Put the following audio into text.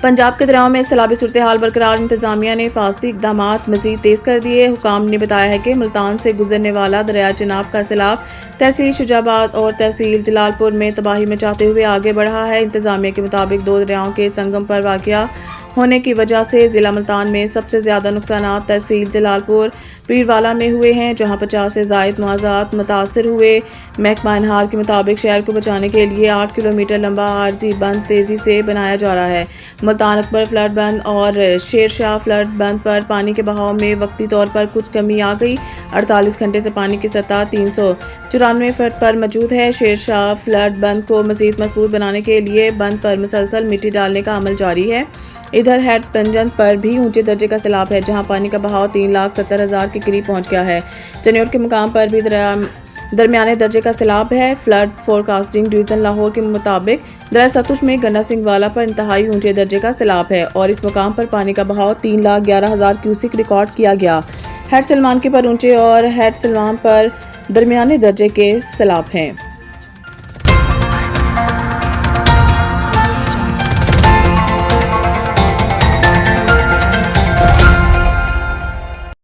पंजाब के दरियाओं में सैलाबी सूरत-ए-हाल बरकरार, इंतजामिया ने हिफाजती इक़दामात मज़ीद तेज़ कर दिए। हुकाम ने बताया है कि मुल्तान से गुजरने वाला दरिया चनाब का सैलाब तहसील शुजाबाद और तहसील जलालपुर में तबाही मचाते हुए आगे बढ़ा है। इंतजामिया के मुताबिक दो दरियाओं के संगम पर वाक़या होने की वजह से ज़िला मुल्तान में सबसे ज़्यादा नुकसानात तहसील जलालपुर पीरवाला में हुए हैं, जहाँ 50 से ज़ायद मुआज़ात मुतासर हुए। महकमा इनहार के मुताबिक शहर को बचाने के लिए 8 किलोमीटर लंबा आरजी बंद तेज़ी से बनाया जा रहा है। मुल्तान अकबर फ्लड बंद और शेर शाह फ्लड बंद पर पानी के बहाव में वक्ती तौर पर कुछ कमी आ गई। 48 घंटे से पानी की सतह 394 फुट पर मौजूद है। शेर शाह फ्लड बंद को मज़ीद मजबूत बनाने के लिए बंद पर मुसलसल मिट्टी डालने का अमल जारी है। इधर हेड पंजन पर भी ऊंचे दर्जे का सैलाब है, जहां पानी का बहाव 3,70,000 के करीब पहुंच गया है। चनियोट के मुकाम पर भी दरमियाने दर्जे का सैलाब है। फ्लड फोरकास्टिंग डिवीज़न लाहौर के मुताबिक दरिया सतलुज में गंडा सिंह वाला पर इंतहाई ऊंचे दर्जे का सैलाब है और इस मुकाम पर पानी का बहाव 3,11,000 क्यूसिक रिकॉर्ड किया गया। हेड सलमान के पर ऊंचे और हेड सलमान पर दरमियाने दर्जे के सैलाब हैं।